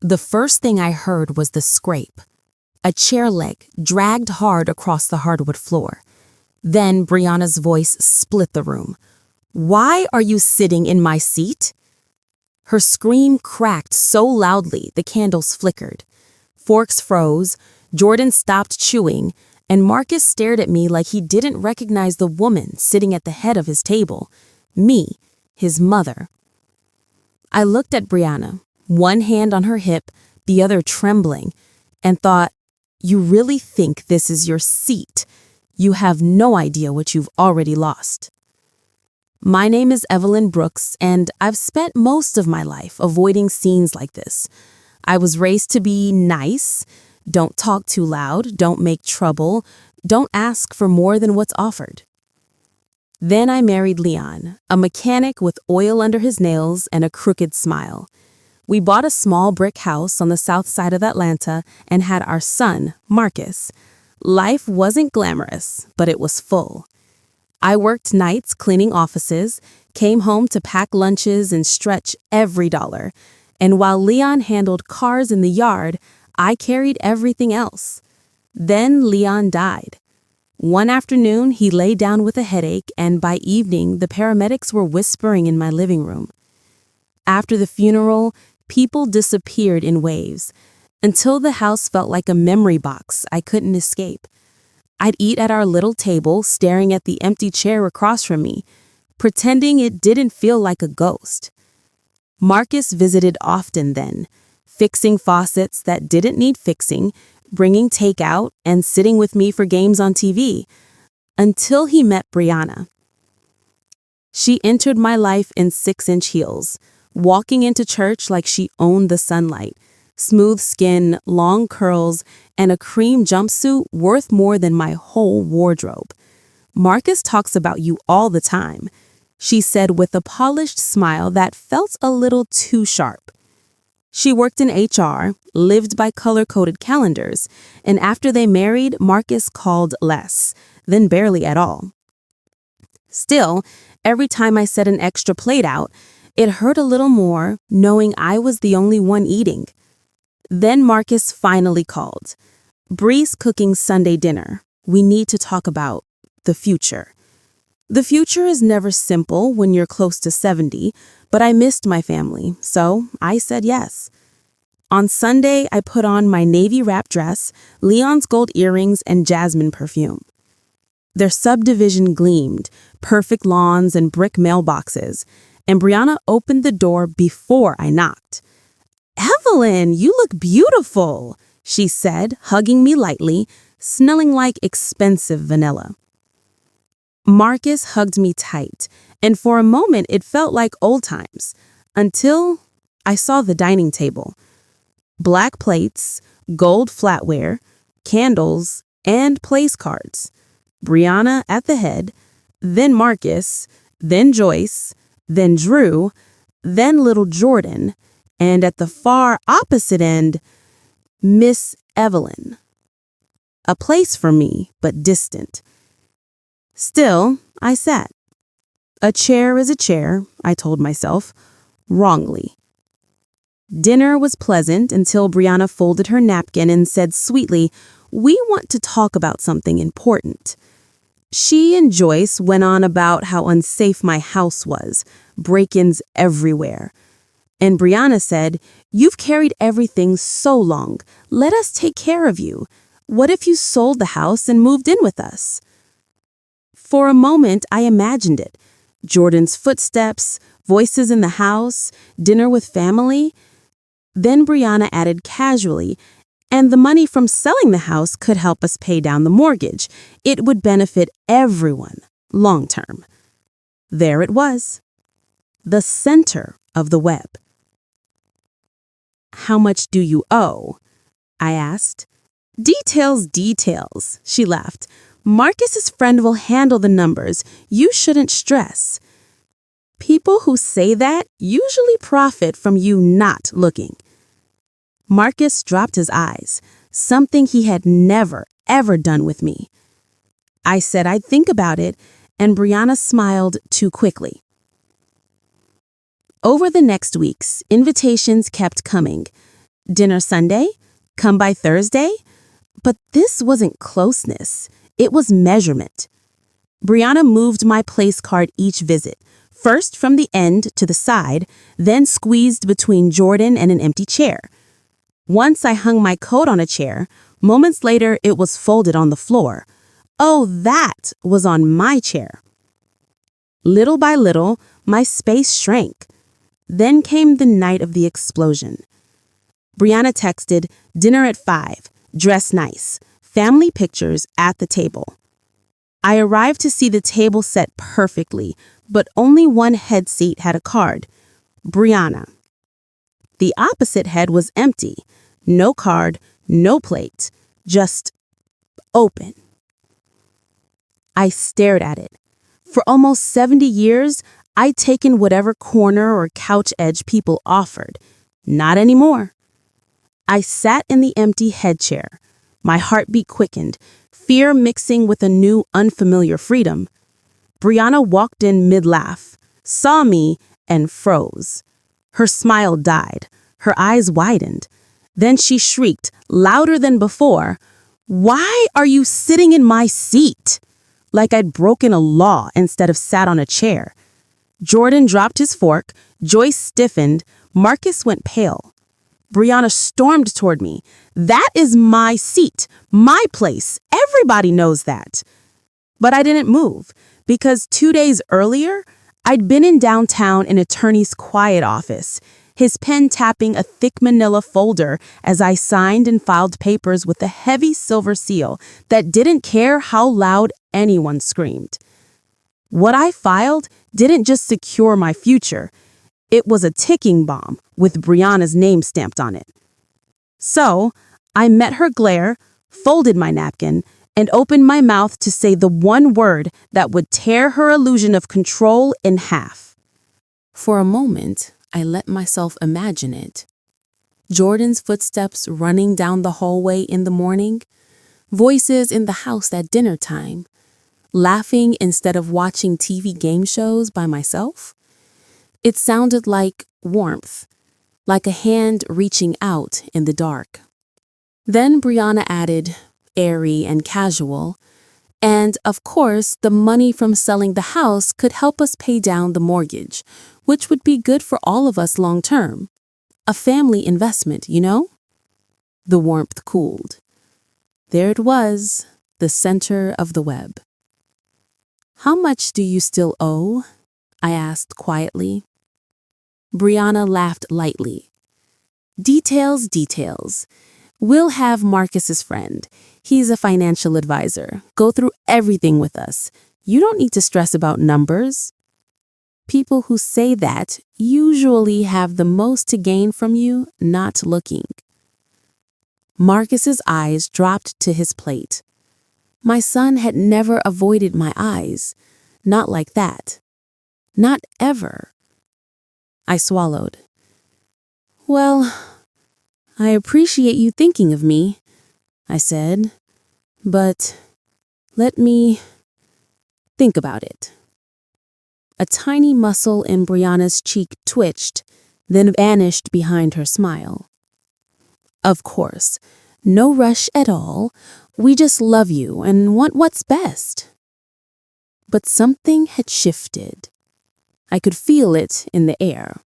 The first thing I heard was the scrape. A chair leg dragged hard across the hardwood floor. Then Brianna's voice split the room. "Why are you sitting in my seat?" Her scream cracked so loudly the candles flickered. Forks froze, Jordan stopped chewing, and Marcus stared at me like he didn't recognize the woman sitting at the head of his table. Me, his mother. I looked at Brianna, one hand on her hip, the other trembling, and thought, "You really think this is your seat? You have no idea what you've already lost." My name is Evelyn Brooks, and I've spent most of my life avoiding scenes like this. I was raised to be nice. Don't talk too loud, don't make trouble, don't ask for more than what's offered. Then I married Leon, a mechanic with oil under his nails and a crooked smile. We bought a small brick house on the south side of Atlanta and had our son, Marcus. Life wasn't glamorous, but it was full. I worked nights cleaning offices, came home to pack lunches and stretch every dollar. And while Leon handled cars in the yard, I carried everything else. Then Leon died. One afternoon, he lay down with a headache, and by evening, the paramedics were whispering in my living room. After the funeral, people disappeared in waves, until the house felt like a memory box I couldn't escape. I'd eat at our little table, staring at the empty chair across from me, pretending it didn't feel like a ghost. Marcus visited often then, fixing faucets that didn't need fixing, bringing takeout, and sitting with me for games on TV, until he met Brianna. She entered my life in 6-inch heels, walking into church like she owned the sunlight, smooth skin, long curls, and a cream jumpsuit worth more than my whole wardrobe. "Marcus talks about you all the time," she said with a polished smile that felt a little too sharp. She worked in HR, lived by color-coded calendars, and after they married, Marcus called less, then barely at all. Still, every time I set an extra plate out, it hurt a little more, knowing I was the only one eating. Then Marcus finally called. "Bree's cooking Sunday dinner. We need to talk about the future." The future is never simple when you're close to 70, but I missed my family, so I said yes. On Sunday, I put on my navy wrap dress, Leon's gold earrings, and jasmine perfume. Their subdivision gleamed, perfect lawns and brick mailboxes, and Brianna opened the door before I knocked. "Evelyn, you look beautiful," she said, hugging me lightly, smelling like expensive vanilla. Marcus hugged me tight, and for a moment it felt like old times, until I saw the dining table. Black plates, gold flatware, candles, and place cards. Brianna at the head, then Marcus, then Joyce, then Drew, then little Jordan, and at the far opposite end, Miss Evelyn. A place for me, but distant. Still, I sat. A chair is a chair, I told myself, wrongly. Dinner was pleasant until Brianna folded her napkin and said sweetly, "We want to talk about something important." She and Joyce went on about how unsafe my house was, break-ins everywhere. And Brianna said, "You've carried everything so long. Let us take care of you. What if you sold the house and moved in with us?" For a moment, I imagined it. Jordan's footsteps, voices in the house, dinner with family. Then Brianna added casually, "And the money from selling the house could help us pay down the mortgage. It would benefit everyone, long term." There it was. The center of the web. "How much do you owe?" I asked. "Details, details," she laughed. "Marcus's friend will handle the numbers. You shouldn't stress." People who say that usually profit from you not looking. Marcus dropped his eyes, something he had never, ever done with me. I said I'd think about it, and Brianna smiled too quickly. Over the next weeks, invitations kept coming. Dinner Sunday? Come by Thursday? But this wasn't closeness. It was measurement. Brianna moved my place card each visit, first from the end to the side, then squeezed between Jordan and an empty chair. Once I hung my coat on a chair, moments later it was folded on the floor. Oh, that was on my chair. Little by little, my space shrank. Then came the night of the explosion. Brianna texted, "Dinner at 5, dress nice, family pictures at the table." I arrived to see the table set perfectly, but only one head seat had a card, Brianna. The opposite head was empty, no card, no plate, just open. I stared at it. For almost 70 years, I'd taken whatever corner or couch edge people offered. Not anymore. I sat in the empty head chair. My heartbeat quickened, fear mixing with a new unfamiliar freedom. Brianna walked in mid-laugh, saw me, and froze. Her smile died. Her eyes widened. Then she shrieked, louder than before, "Why are you sitting in my seat?" Like I'd broken a law instead of sat on a chair. Jordan dropped his fork, Joyce stiffened, Marcus went pale. Brianna stormed toward me. "That is my seat, my place. Everybody knows that." But I didn't move, because 2 days earlier, I'd been in downtown an attorney's quiet office, his pen tapping a thick manila folder as I signed and filed papers with a heavy silver seal that didn't care how loud anyone screamed. What I filed didn't just secure my future. It was a ticking bomb with Brianna's name stamped on it. So, I met her glare, folded my napkin, and opened my mouth to say the one word that would tear her illusion of control in half. For a moment, I let myself imagine it. Jordan's footsteps running down the hallway in the morning, voices in the house at dinner time, laughing instead of watching TV game shows by myself. It sounded like warmth, like a hand reaching out in the dark. Then Brianna added, airy and casual, and of course, the money from selling the house could help us pay down the mortgage, which would be good for all of us long term. A family investment, you know? The warmth cooled. There it was, the center of the web. "How much do you still owe?" I asked quietly. Brianna laughed lightly. "Details, details. We'll have Marcus's friend. He's a financial advisor. Go through everything with us. You don't need to stress about numbers." People who say that usually have the most to gain from you not looking. Marcus's eyes dropped to his plate. My son had never avoided my eyes. Not like that. Not ever. I swallowed. "Well, I appreciate you thinking of me," I said, "but let me think about it." A tiny muscle in Brianna's cheek twitched, then vanished behind her smile. "Of course, no rush at all. We just love you and want what's best." But something had shifted. I could feel it in the air.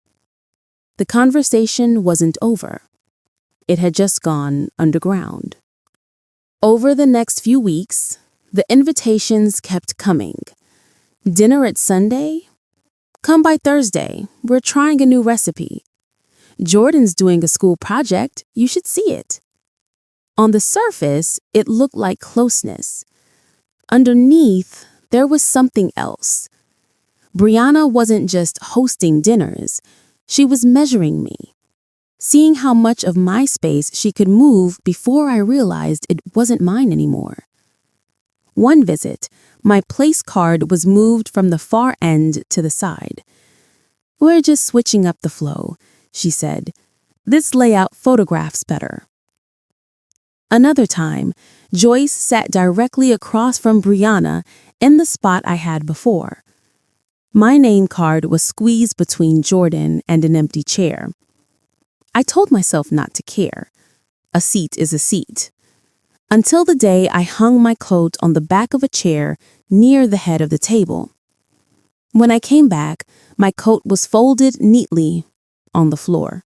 The conversation wasn't over. It had just gone underground. Over the next few weeks, the invitations kept coming. "Dinner at Sunday? Come by Thursday. We're trying a new recipe. Jordan's doing a school project. You should see it." On the surface, it looked like closeness. Underneath, there was something else. Brianna wasn't just hosting dinners. She was measuring me, seeing how much of my space she could move before I realized it wasn't mine anymore. One visit, my place card was moved from the far end to the side. "We're just switching up the flow," she said. "This layout photographs better." Another time, Joyce sat directly across from Brianna in the spot I had before. My name card was squeezed between Jordan and an empty chair. I told myself not to care. A seat is a seat. Until the day I hung my coat on the back of a chair near the head of the table. When I came back, my coat was folded neatly on the floor.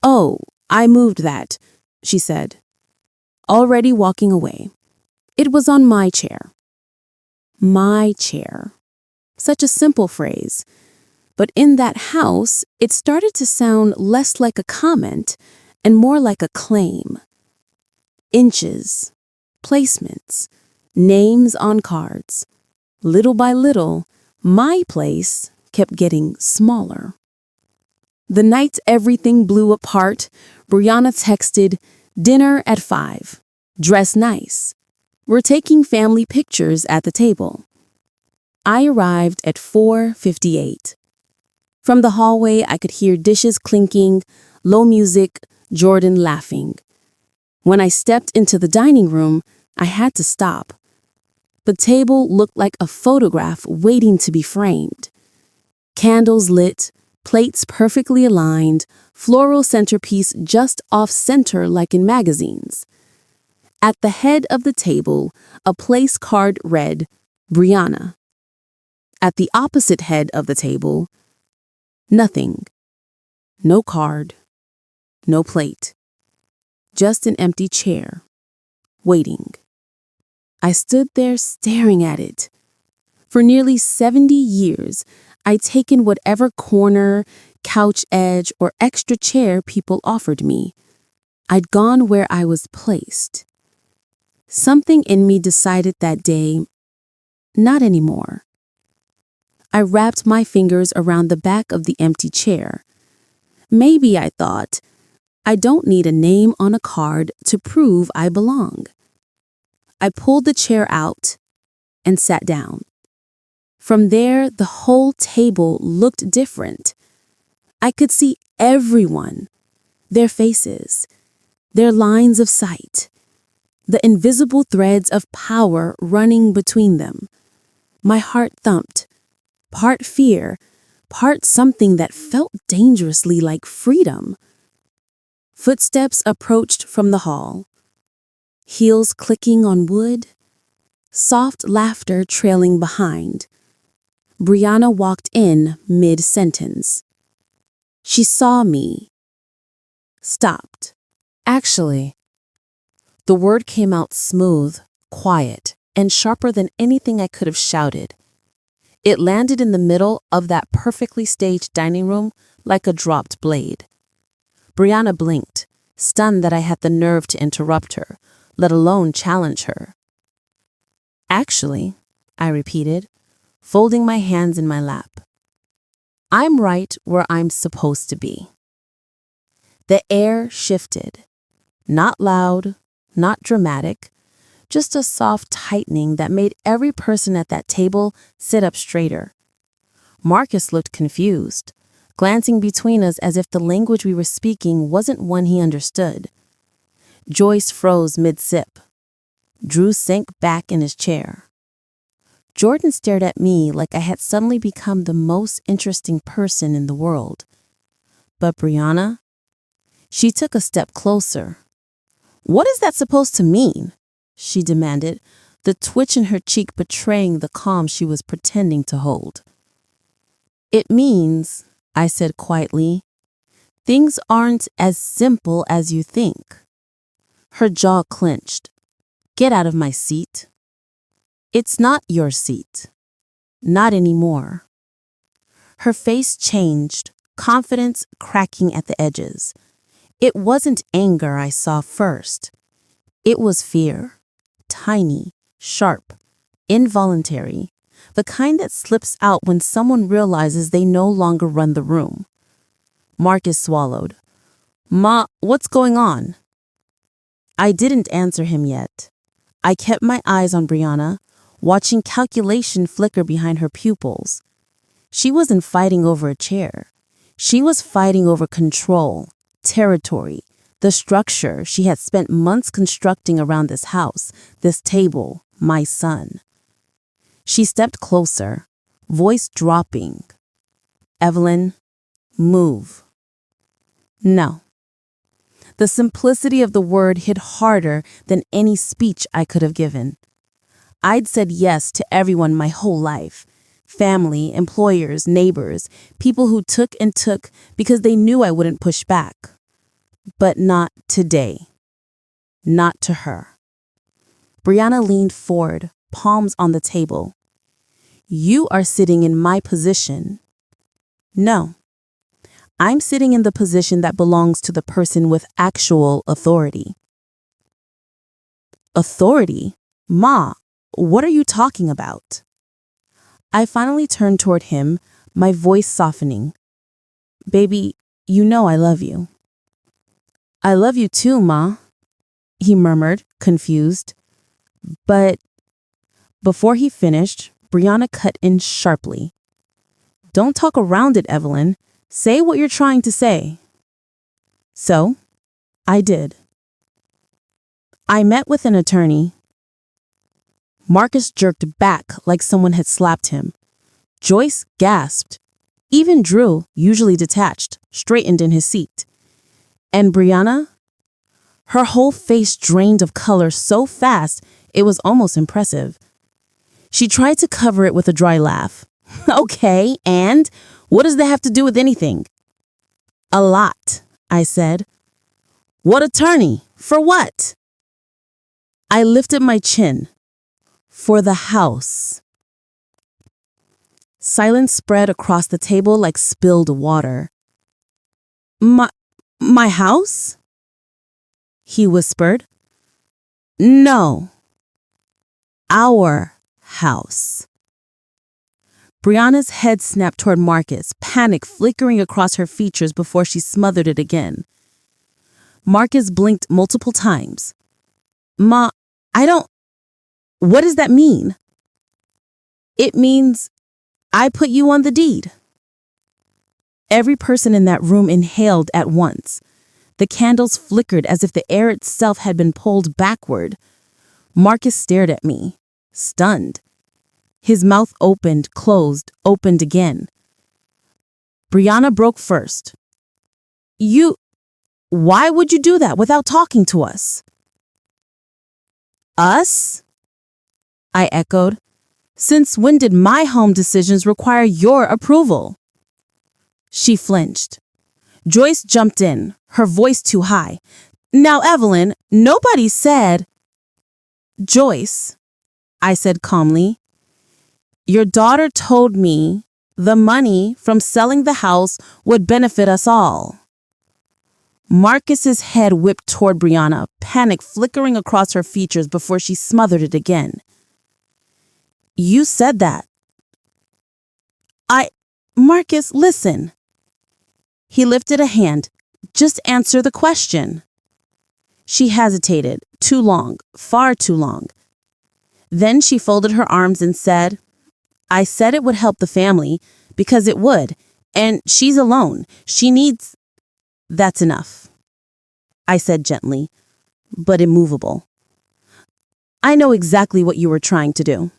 "Oh, I moved that," she said, already walking away. "It was on my chair." My chair. Such a simple phrase. But in that house, it started to sound less like a comment and more like a claim. Inches, placements, names on cards. Little by little, my place kept getting smaller. The night everything blew apart, Brianna texted, "Dinner at 5. Dress nice. We're taking family pictures at the table." I arrived at 4:58. From the hallway, I could hear dishes clinking, low music, Jordan laughing. When I stepped into the dining room, I had to stop. The table looked like a photograph waiting to be framed. Candles lit, plates perfectly aligned, floral centerpiece just off-center like in magazines. At the head of the table, a place card read, "Brianna." At the opposite head of the table, nothing. No card, no plate. Just an empty chair, waiting. I stood there staring at it. For nearly 70 years, I'd taken whatever corner, couch edge, or extra chair people offered me. I'd gone where I was placed. Something in me decided that day, not anymore. I wrapped my fingers around the back of the empty chair. Maybe, I thought, I don't need a name on a card to prove I belong. I pulled the chair out and sat down. From there, the whole table looked different. I could see everyone, their faces, their lines of sight, the invisible threads of power running between them. My heart thumped, part fear, part something that felt dangerously like freedom. Footsteps approached from the hall, heels clicking on wood, soft laughter trailing behind. Brianna walked in mid-sentence. She saw me, stopped. Actually, the word came out smooth, quiet, and sharper than anything I could have shouted. It landed in the middle of that perfectly staged dining room like a dropped blade. Brianna blinked, stunned that I had the nerve to interrupt her, let alone challenge her. "Actually," I repeated, folding my hands in my lap, "I'm right where I'm supposed to be." The air shifted. Not loud, not dramatic, just a soft tightening that made every person at that table sit up straighter. Marcus looked confused, glancing between us as if the language we were speaking wasn't one he understood. Joyce froze mid-sip. Drew sank back in his chair. Jordan stared at me like I had suddenly become the most interesting person in the world. But Brianna? She took a step closer. "What is that supposed to mean?" she demanded, the twitch in her cheek betraying the calm she was pretending to hold. "It means," I said quietly, "things aren't as simple as you think." Her jaw clenched. "Get out of my seat." "It's not your seat. Not anymore." Her face changed, confidence cracking at the edges. It wasn't anger I saw first. It was fear. Tiny, sharp, involuntary, the kind that slips out when someone realizes they no longer run the room. Marcus swallowed. "Ma, what's going on?" I didn't answer him yet. I kept my eyes on Brianna, watching calculation flicker behind her pupils. She wasn't fighting over a chair. She was fighting over control, territory, the structure she had spent months constructing around this house, this table, my son. She stepped closer, voice dropping. "Evelyn, move." No. The simplicity of the word hit harder than any speech I could have given. I'd said yes to everyone my whole life. Family, employers, neighbors, people who took and took because they knew I wouldn't push back. But not today. Not to her. Brianna leaned forward, palms on the table. You are sitting in my position. No. I'm sitting in the position that belongs to the person with actual authority. Authority? Ma, what are you talking about? I finally turned toward him, my voice softening. Baby, you know I love you. I love you too, Ma, he murmured, confused. But before he finished, Brianna cut in sharply. Don't talk around it, Evelyn. Say what you're trying to say. So, I did. I met with an attorney. Marcus jerked back like someone had slapped him. Joyce gasped. Even Drew, usually detached, straightened in his seat. And Brianna? Her whole face drained of color so fast it was almost impressive. She tried to cover it with a dry laugh. Okay, and what does that have to do with anything? A lot, I said. What attorney? For what? I lifted my chin. For the house. Silence spread across the table like spilled water. My house? He whispered. No. Our house. Brianna's head snapped toward Marcus, panic flickering across her features before she smothered it again. Marcus blinked multiple times. Ma, what does that mean? It means I put you on the deed. Every person in that room inhaled at once. The candles flickered as if the air itself had been pulled backward. Marcus stared at me, stunned. His mouth opened, closed, opened again. Brianna broke first. Why would you do that without talking to us? Us? I echoed. Since when did my home decisions require your approval? She flinched. Joyce jumped in, her voice too high. Now, Evelyn, nobody said... Joyce, I said calmly. Your daughter told me the money from selling the house would benefit us all. Marcus's head whipped toward Brianna, panic flickering across her features before she smothered it again. You said that. Marcus, listen. He lifted a hand. Just answer the question. She hesitated, too long, far too long. Then she folded her arms and said, I said it would help the family because it would, and she's alone. She needs... That's enough, I said gently, but immovable. I know exactly what you were trying to do.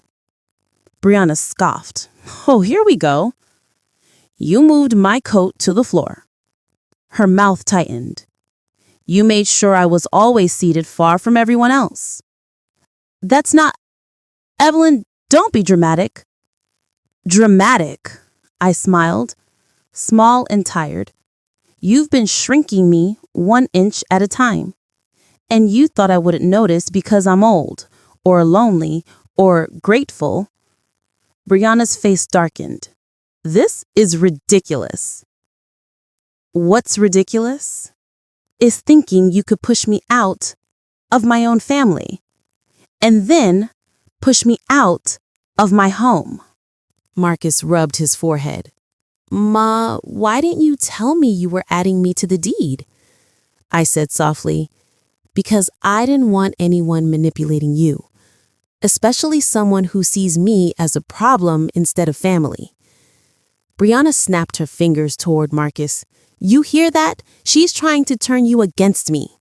Brianna scoffed. Oh, here we go. You moved my coat to the floor. Her mouth tightened. You made sure I was always seated far from everyone else. That's not... Evelyn, don't be dramatic. Dramatic, I smiled, small and tired. You've been shrinking me 1 inch at a time. And you thought I wouldn't notice because I'm old, or lonely, or grateful. Brianna's face darkened. This is ridiculous. What's ridiculous? Is thinking you could push me out of my own family, and then push me out of my home. Marcus rubbed his forehead. Ma, why didn't you tell me you were adding me to the deed? I said softly, because I didn't want anyone manipulating you, especially someone who sees me as a problem instead of family. Brianna snapped her fingers toward Marcus. You hear that? She's trying to turn you against me.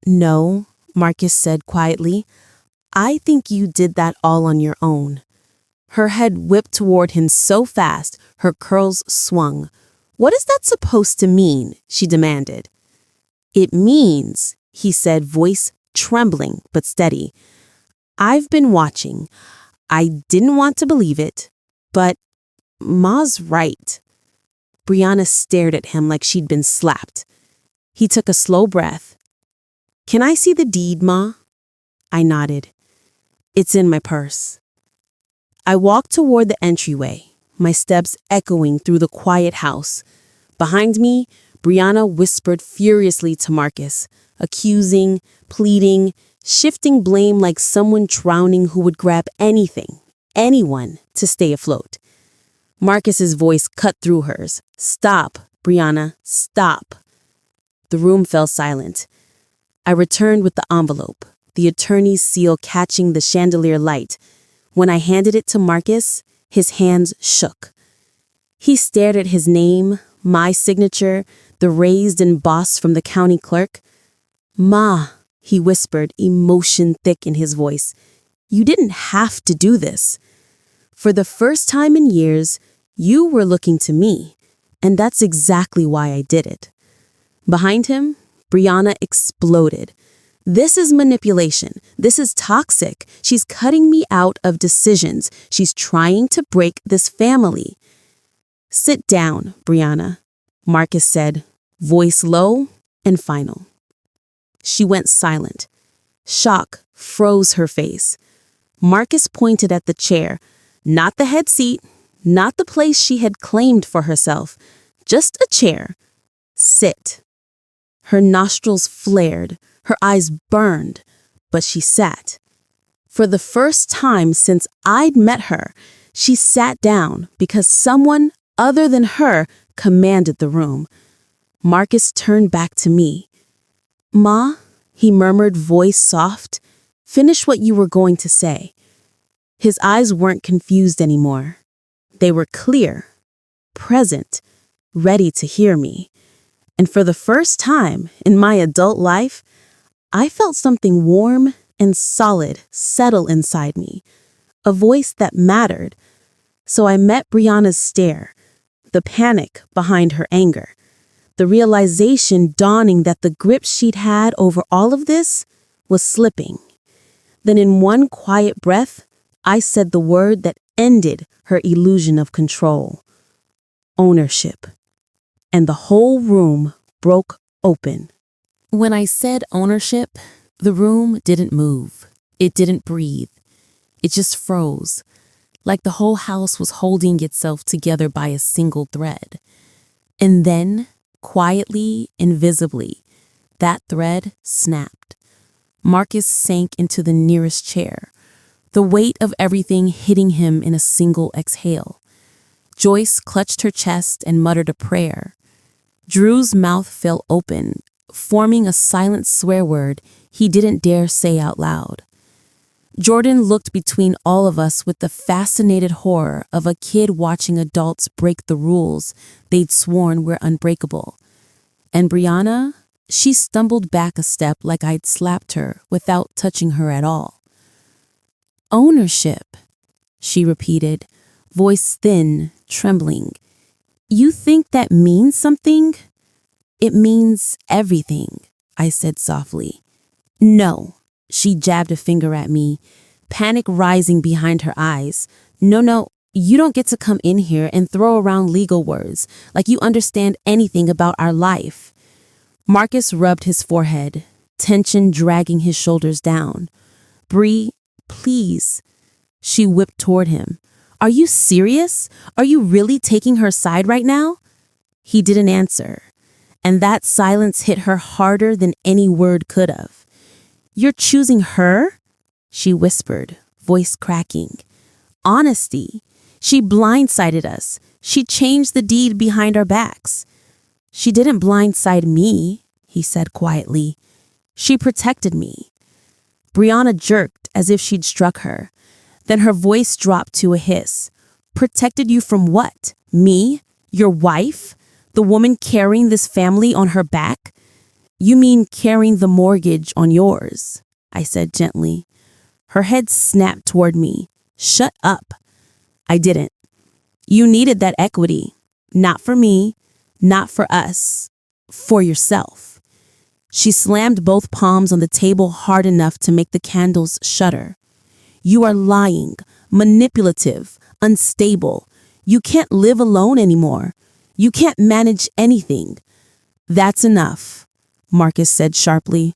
No, Marcus said quietly. I think you did that all on your own. Her head whipped toward him so fast, her curls swung. What is that supposed to mean? She demanded. It means, he said, voice trembling but steady. I've been watching. I didn't want to believe it, but Ma's right. Brianna stared at him like she'd been slapped. He took a slow breath. Can I see the deed, Ma? I nodded. It's in my purse. I walked toward the entryway, my steps echoing through the quiet house. Behind me, Brianna whispered furiously to Marcus, accusing, pleading, shifting blame like someone drowning who would grab anything, anyone, to stay afloat. Marcus's voice cut through hers. Stop, Brianna, stop. The room fell silent. I returned with the envelope, the attorney's seal catching the chandelier light. When I handed it to Marcus, his hands shook. He stared at his name, my signature, the raised emboss from the county clerk. Ma, he whispered, emotion thick in his voice, you didn't have to do this. For the first time in years, you were looking to me, and that's exactly why I did it. Behind him, Brianna exploded. This is manipulation. This is toxic. She's cutting me out of decisions. She's trying to break this family. Sit down, Brianna, Marcus said, voice low and final. She went silent. Shock froze her face. Marcus pointed at the chair, not the head seat, not the place she had claimed for herself, just a chair. Sit. Her nostrils flared, her eyes burned, but she sat. For the first time since I'd met her, she sat down because someone other than her commanded the room. Marcus turned back to me. Ma, he murmured, voice soft, finish what you were going to say. His eyes weren't confused anymore. They were clear, present, ready to hear me. And for the first time in my adult life, I felt something warm and solid settle inside me, a voice that mattered. So I met Brianna's stare, the panic behind her anger, the realization dawning that the grip she'd had over all of this was slipping. Then in one quiet breath, I said the word that ended her illusion of control. Ownership. And the whole room broke open. When I said ownership, the room didn't move. It didn't breathe. It just froze, like the whole house was holding itself together by a single thread. And then, quietly, invisibly, that thread snapped. Marcus sank into the nearest chair, the weight of everything hitting him in a single exhale. Joyce clutched her chest and muttered a prayer. Drew's mouth fell open, forming a silent swear word he didn't dare say out loud. Jordan looked between all of us with the fascinated horror of a kid watching adults break the rules they'd sworn were unbreakable. And Brianna, she stumbled back a step like I'd slapped her without touching her at all. Ownership, she repeated, voice thin, trembling. You think that means something? It means everything, I said softly. No, she jabbed a finger at me, panic rising behind her eyes. No, you don't get to come in here and throw around legal words like you understand anything about our life. Marcus rubbed his forehead, tension dragging his shoulders down. Bree, please. She whipped toward him. Are you serious? Are you really taking her side right now? He didn't answer, and that silence hit her harder than any word could have. You're choosing her? She whispered, voice cracking. Honesty. She blindsided us. She changed the deed behind our backs. She didn't blindside me, he said quietly. She protected me. Brianna jerked as if she'd struck her. Then her voice dropped to a hiss. Protected you from what? Me? Your wife? The woman carrying this family on her back? You mean carrying the mortgage on yours, I said gently. Her head snapped toward me. Shut up. I didn't. You needed that equity. Not for me, Not for us, for yourself. She slammed both palms on the table hard enough to make the candles shudder. You are lying, manipulative, unstable. You can't live alone anymore. You can't manage anything. That's enough, Marcus said sharply.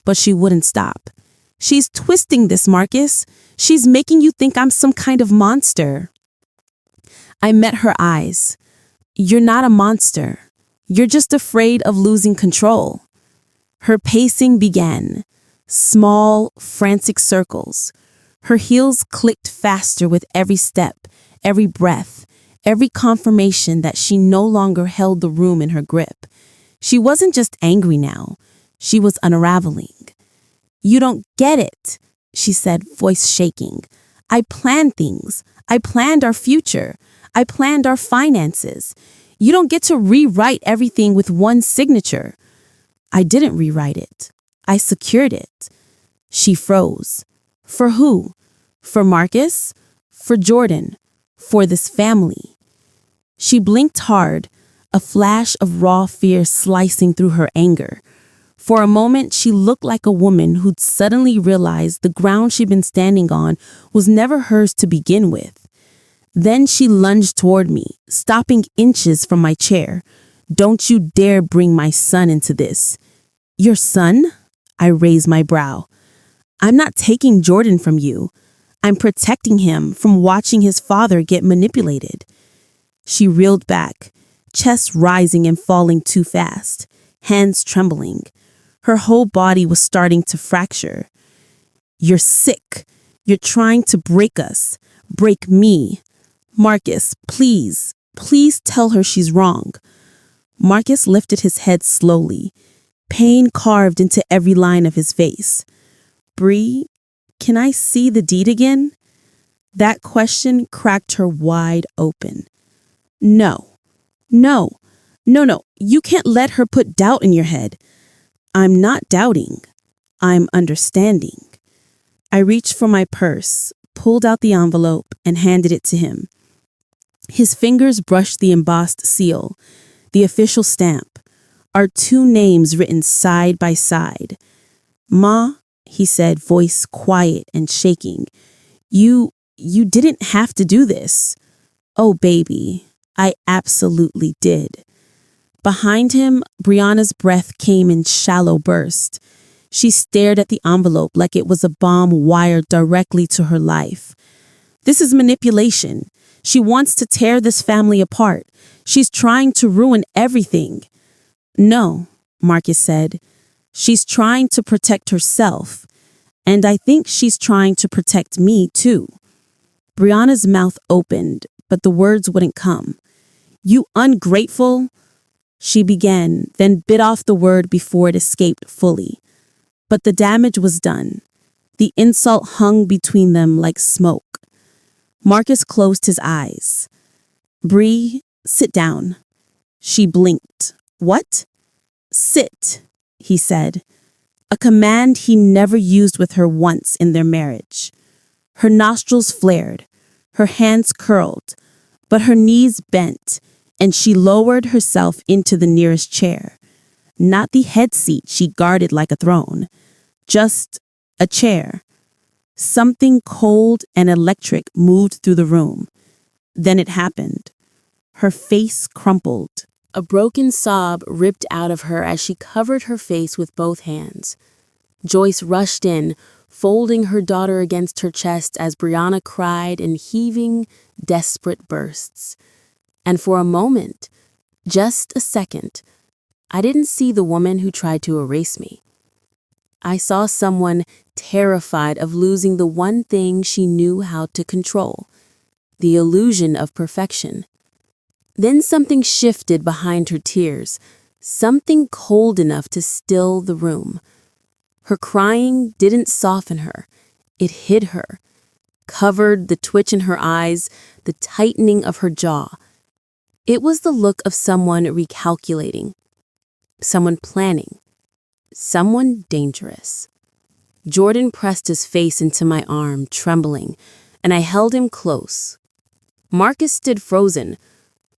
But she wouldn't stop. She's twisting this, Marcus. She's making you think I'm some kind of monster. I met her eyes. You're not a monster. You're just afraid of losing control. Her pacing began. Small, frantic circles. Her heels clicked faster with every step, every breath, every confirmation that she no longer held the room in her grip. She wasn't just angry now. She was unraveling. You don't get it, she said, voice shaking. I planned things. I planned our future. I planned our finances. You don't get to rewrite everything with one signature. I didn't rewrite it. I secured it. She froze. For who? For Marcus? For Jordan? For this family? She blinked hard, a flash of raw fear slicing through her anger. For a moment, she looked like a woman who'd suddenly realized the ground she'd been standing on was never hers to begin with. Then she lunged toward me, stopping inches from my chair. Don't you dare bring my son into this. Your son? I raised my brow. I'm not taking Jordan from you. I'm protecting him from watching his father get manipulated. She reeled back, chest rising and falling too fast, hands trembling. Her whole body was starting to fracture. You're sick. You're trying to break us. Break me. Marcus, please, please tell her she's wrong. Marcus lifted his head slowly, pain carved into every line of his face. Bree, can I see the deed again? That question cracked her wide open. No, no, no, you can't let her put doubt in your head. I'm not doubting. I'm understanding. I reached for my purse, pulled out the envelope, and handed it to him. His fingers brushed the embossed seal, the official stamp, our two names written side by side. Ma, he said, voice quiet and shaking, you didn't have to do this. Oh, baby, I absolutely did. Behind him, Brianna's breath came in shallow bursts. She stared at the envelope like it was a bomb wired directly to her life. This is manipulation. She wants to tear this family apart. She's trying to ruin everything. No, Marcus said. She's trying to protect herself. And I think she's trying to protect me, too. Brianna's mouth opened, but the words wouldn't come. You ungrateful, she began, then bit off the word before it escaped fully. But the damage was done. The insult hung between them like smoke. Marcus closed his eyes. Bree, sit down. She blinked. What? Sit, he said. A command he never used with her once in their marriage. Her nostrils flared, her hands curled, but her knees bent, and she lowered herself into the nearest chair. Not the head seat she guarded like a throne, just a chair. Something cold and electric moved through the room. Then it happened. Her face crumpled. A broken sob ripped out of her as she covered her face with both hands. Joyce rushed in, folding her daughter against her chest as Brianna cried in heaving, desperate bursts. And for a moment, just a second, I didn't see the woman who tried to erase me. I saw someone terrified of losing the one thing she knew how to control, the illusion of perfection. Then something shifted behind her tears, something cold enough to still the room. Her crying didn't soften her, it hid her, covered the twitch in her eyes, the tightening of her jaw. It was the look of someone recalculating, someone planning, someone dangerous. Jordan pressed his face into my arm, trembling, and I held him close. Marcus stood frozen,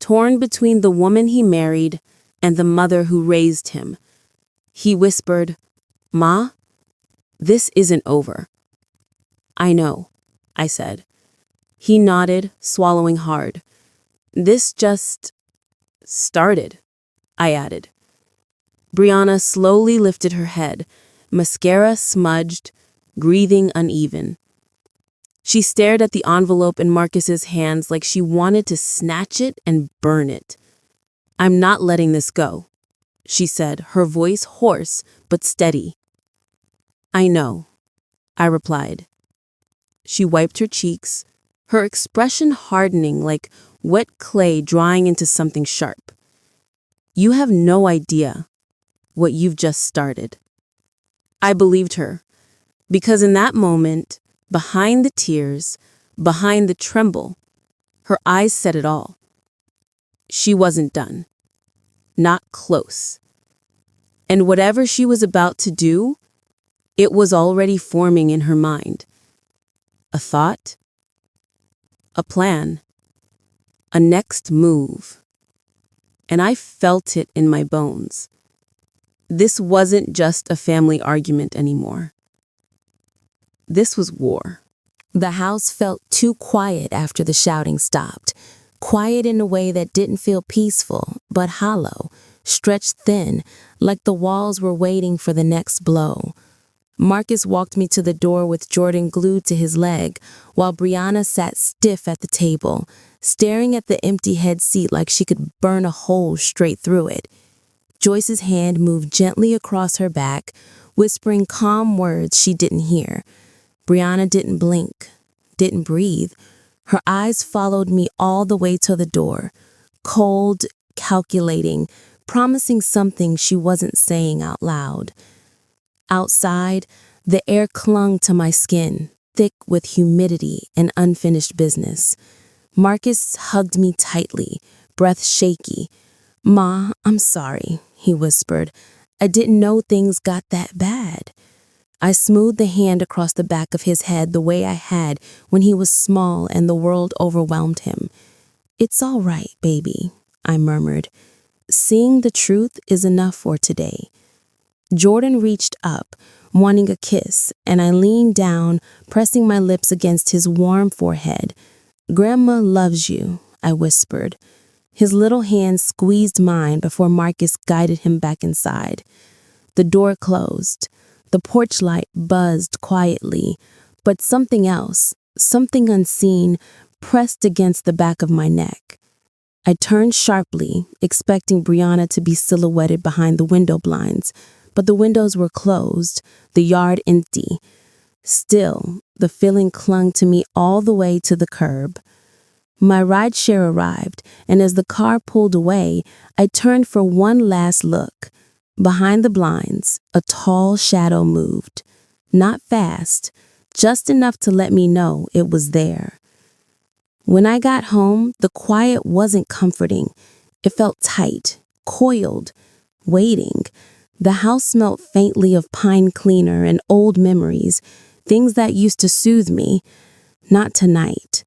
torn between the woman he married and the mother who raised him. He whispered, "Ma, this isn't over." "I know," I said. He nodded, swallowing hard. "This just started," I added. Brianna slowly lifted her head, mascara smudged, breathing uneven. She stared at the envelope in Marcus's hands like she wanted to snatch it and burn it. "I'm not letting this go," she said, her voice hoarse but steady. "I know," I replied. She wiped her cheeks, her expression hardening like wet clay drying into something sharp. "You have no idea what you've just started." I believed her, because in that moment, behind the tears, behind the tremble, her eyes said it all. She wasn't done. Not close. And whatever she was about to do, it was already forming in her mind. A thought, a plan, a next move. And I felt it in my bones. This wasn't just a family argument anymore. This was war. The house felt too quiet after the shouting stopped. Quiet in a way that didn't feel peaceful, but hollow, stretched thin, like the walls were waiting for the next blow. Marcus walked me to the door with Jordan glued to his leg, while Brianna sat stiff at the table, staring at the empty head seat like she could burn a hole straight through it. Joyce's hand moved gently across her back, whispering calm words she didn't hear. Brianna didn't blink, didn't breathe. Her eyes followed me all the way to the door, cold, calculating, promising something she wasn't saying out loud. Outside, the air clung to my skin, thick with humidity and unfinished business. Marcus hugged me tightly, breath shaky. "Ma, I'm sorry," he whispered. "I didn't know things got that bad." I smoothed the hand across the back of his head the way I had when he was small and the world overwhelmed him. "It's all right, baby," I murmured. "Seeing the truth is enough for today." Jordan reached up, wanting a kiss, and I leaned down, pressing my lips against his warm forehead. "Grandma loves you," I whispered. His little hand squeezed mine before Marcus guided him back inside. The door closed. The porch light buzzed quietly, but something else, something unseen, pressed against the back of my neck. I turned sharply, expecting Brianna to be silhouetted behind the window blinds, but the windows were closed, the yard empty. Still, the feeling clung to me all the way to the curb. My rideshare arrived, and as the car pulled away, I turned for one last look. Behind the blinds, a tall shadow moved. Not fast, just enough to let me know it was there. When I got home, the quiet wasn't comforting. It felt tight, coiled, waiting. The house smelled faintly of pine cleaner and old memories, things that used to soothe me. Not tonight.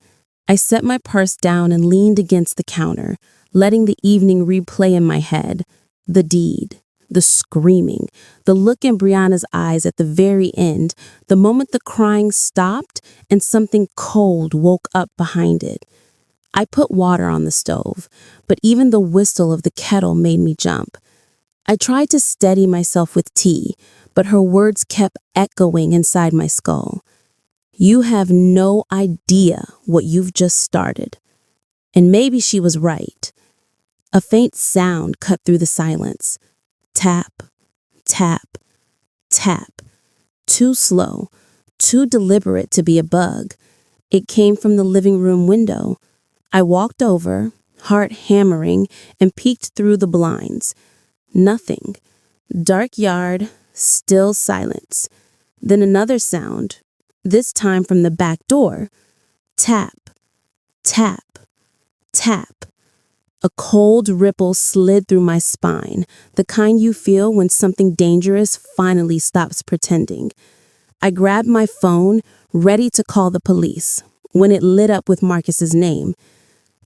I set my purse down and leaned against the counter, letting the evening replay in my head. The deed, the screaming, the look in Brianna's eyes at the very end, the moment the crying stopped and something cold woke up behind it. I put water on the stove, but even the whistle of the kettle made me jump. I tried to steady myself with tea, but her words kept echoing inside my skull. "You have no idea what you've just started." And maybe she was right. A faint sound cut through the silence. Tap, tap, tap. Too slow, too deliberate to be a bug. It came from the living room window. I walked over, heart hammering, and peeked through the blinds. Nothing. Dark yard, still silence. Then another sound, this time from the back door. Tap, tap, tap. A cold ripple slid through my spine, the kind you feel when something dangerous finally stops pretending. I grabbed my phone, ready to call the police, when it lit up with Marcus's name.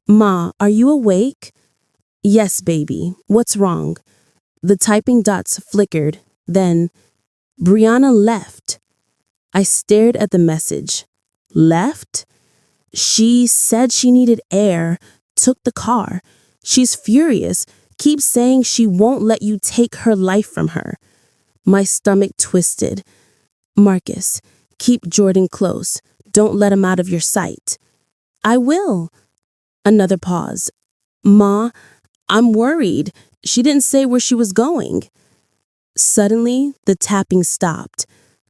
"Ma, are you awake?" Yes, baby. What's wrong? The typing dots flickered. Then, Brianna left. I stared at the message. Left? She said she needed air, took the car. She's furious, keeps saying she won't let you take her life from her. My stomach twisted. Marcus, keep Jordan close. Don't let him out of your sight. I will. Another pause. Ma, I'm worried. She didn't say where she was going. Suddenly, the tapping stopped.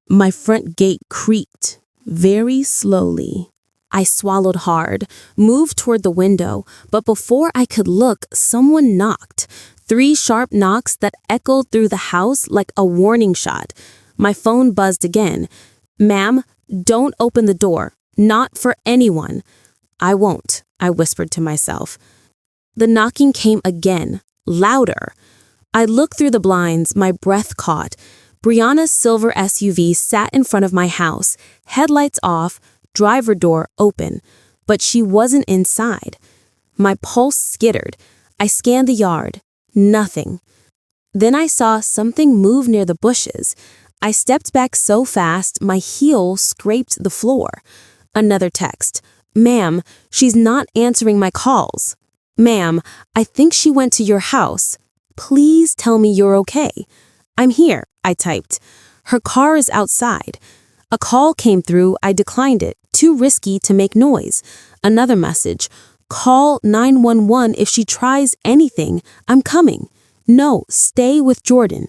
My front gate creaked, very slowly. I swallowed hard, moved toward the window, but before I could look, someone knocked. 3 sharp knocks that echoed through the house like a warning shot. My phone buzzed again. Ma'am, don't open the door. Not for anyone. I won't, I whispered to myself. The knocking came again, louder. I looked through the blinds, my breath caught. Brianna's silver SUV sat in front of my house, headlights off, driver door open, but she wasn't inside. My pulse skittered. I scanned the yard. Nothing. Then I saw something move near the bushes. I stepped back so fast, my heel scraped the floor. Another text. Ma'am, she's not answering my calls. Ma'am, I think she went to your house. Please tell me you're okay. I'm here, I typed. Her car is outside. A call came through, I declined it. Too risky to make noise. Another message. Call 911 if she tries anything. I'm coming. No, stay with Jordan.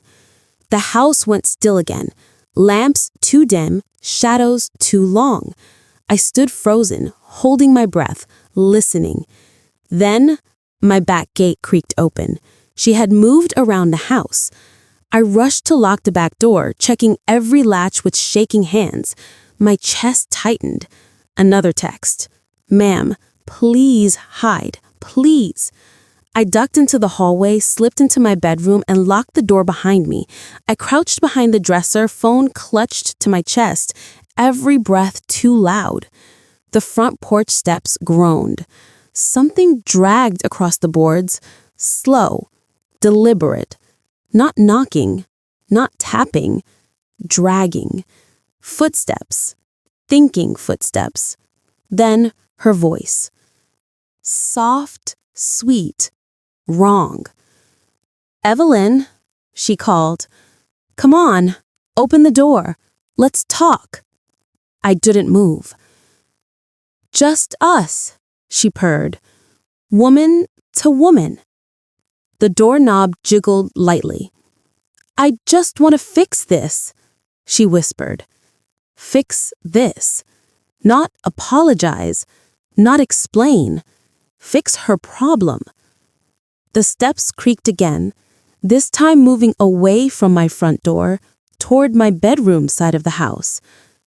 The house went still again. Lamps too dim, shadows too long. I stood frozen, holding my breath, listening. Then, my back gate creaked open. She had moved around the house. I rushed to lock the back door, checking every latch with shaking hands. My chest tightened. Another text. Ma'am, please hide, please. I ducked into the hallway, slipped into my bedroom, and locked the door behind me. I crouched behind the dresser, phone clutched to my chest, every breath too loud. The front porch steps groaned. Something dragged across the boards, slow, deliberate. Not knocking, not tapping, dragging. Footsteps, thinking footsteps. Then her voice. Soft, sweet, wrong. Evelyn, she called. Come on, open the door. Let's talk. I didn't move. Just us, she purred. Woman to woman. The doorknob jiggled lightly. I just want to fix this, she whispered. Fix this. Not apologize. Not explain. Fix her problem. The steps creaked again, this time moving away from my front door, toward my bedroom side of the house.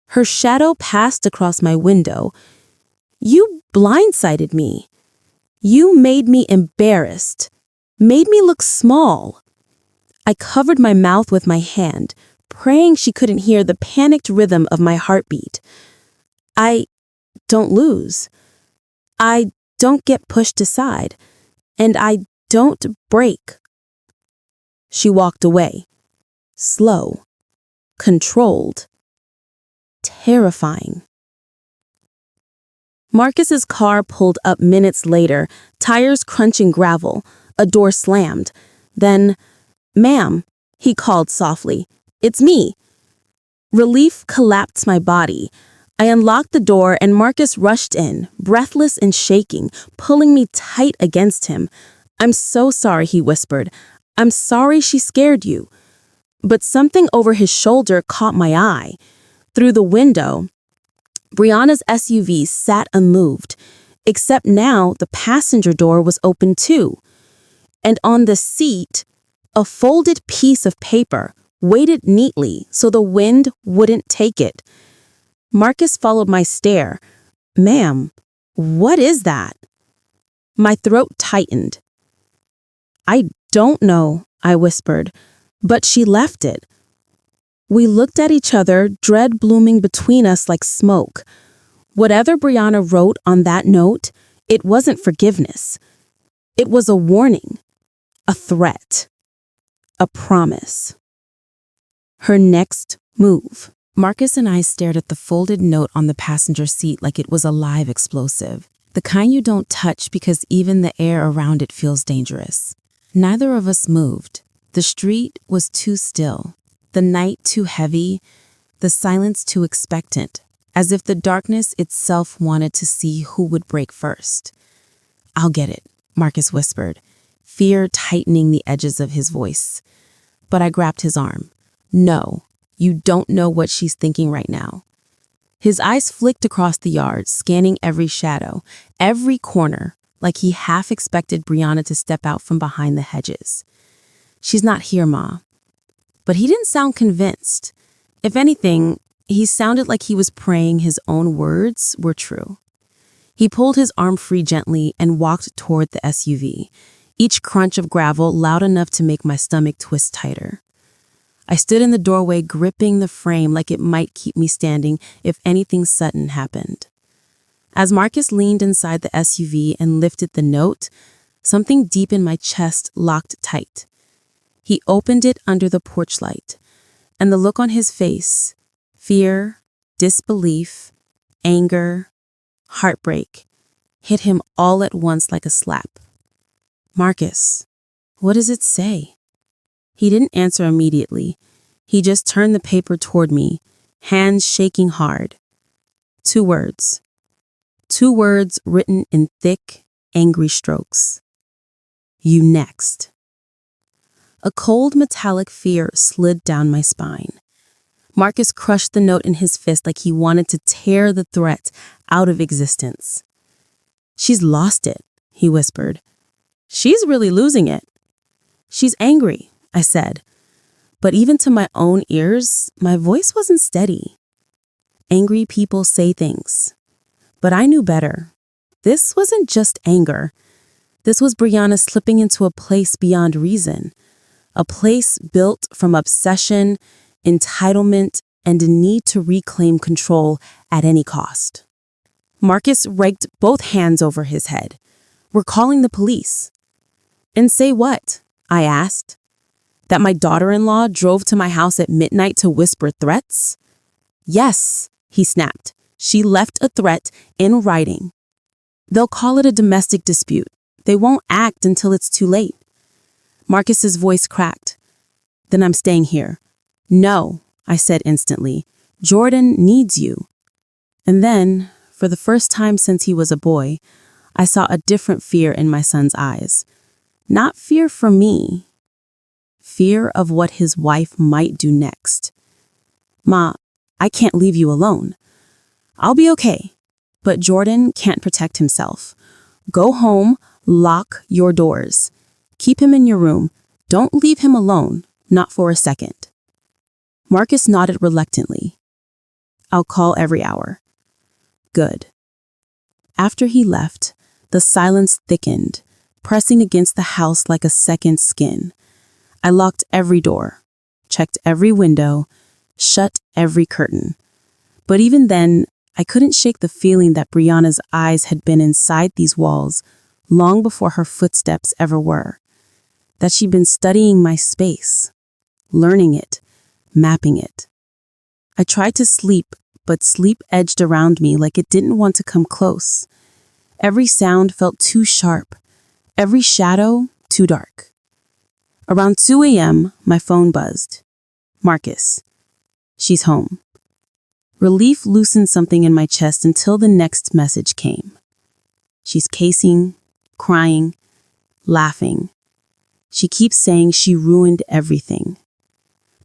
Her shadow passed across my window. You blindsided me. You made me embarrassed. Made me look small. I covered my mouth with my hand, praying she couldn't hear the panicked rhythm of my heartbeat. I don't lose. I don't get pushed aside. And I don't break. She walked away. Slow. Controlled. Terrifying. Marcus's car pulled up minutes later, tires crunching gravel. A door slammed. Then, Ma'am, he called softly. It's me. Relief collapsed my body. I unlocked the door and Marcus rushed in, breathless and shaking, pulling me tight against him. I'm so sorry, he whispered. I'm sorry she scared you. But something over his shoulder caught my eye. Through the window, Brianna's SUV sat unmoved, except now the passenger door was open too. And on the seat, a folded piece of paper, weighted neatly so the wind wouldn't take it. Marcus followed my stare. Ma'am, what is that? My throat tightened. I don't know, I whispered, but she left it. We looked at each other, dread blooming between us like smoke. Whatever Brianna wrote on that note, it wasn't forgiveness. It was a warning, a threat, a promise. Her next move. Marcus and I stared at the folded note on the passenger seat like it was a live explosive. The kind you don't touch because even the air around it feels dangerous. Neither of us moved. The street was too still, the night too heavy, the silence too expectant, as if the darkness itself wanted to see who would break first. "I'll get it," Marcus whispered, fear tightening the edges of his voice. But I grabbed his arm. "No, you don't know what she's thinking right now." His eyes flicked across the yard, scanning every shadow, every corner, like he half expected Brianna to step out from behind the hedges. "She's not here, Ma." But he didn't sound convinced. If anything, he sounded like he was praying his own words were true. He pulled his arm free gently and walked toward the SUV, each crunch of gravel loud enough to make my stomach twist tighter. I stood in the doorway, gripping the frame like it might keep me standing if anything sudden happened. As Marcus leaned inside the SUV and lifted the note, something deep in my chest locked tight. He opened it under the porch light, and the look on his face, fear, disbelief, anger, heartbreak, hit him all at once like a slap. "Marcus, what does it say?" He didn't answer immediately. He just turned the paper toward me, hands shaking hard. Two words. Two words written in thick, angry strokes. "You next." A cold metallic fear slid down my spine. Marcus crushed the note in his fist like he wanted to tear the threat out of existence. "She's lost it," he whispered. "She's really losing it." "She's angry," I said. But even to my own ears, my voice wasn't steady. Angry people say things. But I knew better. This wasn't just anger. This was Brianna slipping into a place beyond reason. A place built from obsession, entitlement, and a need to reclaim control at any cost. Marcus raked both hands over his head. "We're calling the police." "And say what?" I asked. "That my daughter-in-law drove to my house at midnight to whisper threats?" "Yes," he snapped. "She left a threat in writing." "They'll call it a domestic dispute. They won't act until it's too late." Marcus's voice cracked. "Then I'm staying here." "No," I said instantly. "Jordan needs you." And then, for the first time since he was a boy, I saw a different fear in my son's eyes. Not fear for me. Fear of what his wife might do next. "Ma, I can't leave you alone." "I'll be okay." "But Jordan can't protect himself. Go home, lock your doors. Keep him in your room. Don't leave him alone, not for a second." Marcus nodded reluctantly. "I'll call every hour." Good. After he left, the silence thickened, pressing against the house like a second skin. I locked every door, checked every window, shut every curtain. But even then, I couldn't shake the feeling that Brianna's eyes had been inside these walls long before her footsteps ever were. That she'd been studying my space, learning it, mapping it. I tried to sleep, but sleep edged around me like it didn't want to come close. Every sound felt too sharp, every shadow too dark. Around 2 a.m., my phone buzzed. "Marcus, she's home." Relief loosened something in my chest until the next message came. "She's casing, crying, laughing. She keeps saying she ruined everything."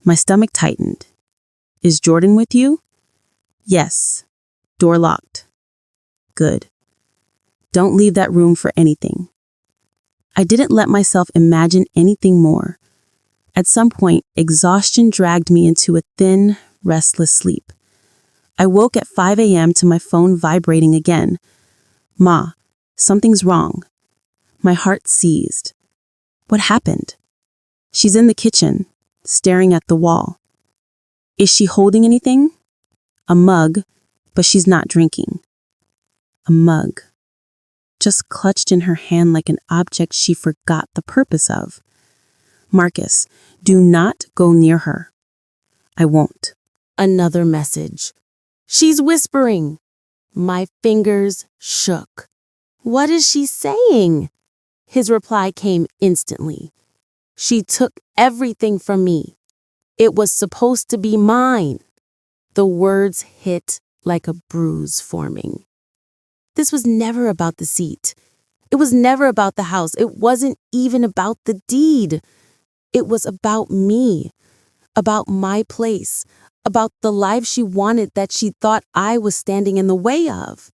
My stomach tightened. "Is Jordan with you?" "Yes. Door locked." "Good. Don't leave that room for anything." I didn't let myself imagine anything more. At some point, exhaustion dragged me into a thin, restless sleep. I woke at 5 a.m. to my phone vibrating again. "Ma, something's wrong." My heart seized. "What happened?" "She's in the kitchen, staring at the wall." "Is she holding anything?" "A mug, but she's not drinking." A mug. just clutched in her hand like an object she forgot the purpose of. Marcus, do not go near her. I won't. Another message. She's whispering. My fingers shook. What is she saying? His reply came instantly. She took everything from me. It was supposed to be mine. The words hit like a bruise forming. This was never about the seat. It was never about the house. It wasn't even about the deed. It was about me, about my place, about the life she wanted that she thought I was standing in the way of.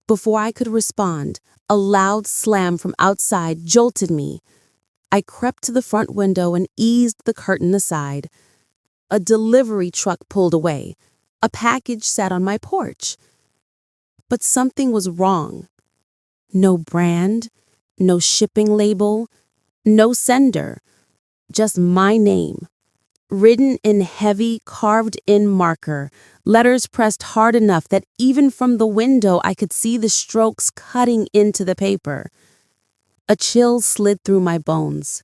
Before I could respond, a loud slam from outside jolted me. I crept to the front window and eased the curtain aside. A delivery truck pulled away. A package sat on my porch. But something was wrong. No brand, no shipping label, no sender, just my name. Written in heavy, carved-in marker, letters pressed hard enough that even from the window I could see the strokes cutting into the paper. A chill slid through my bones.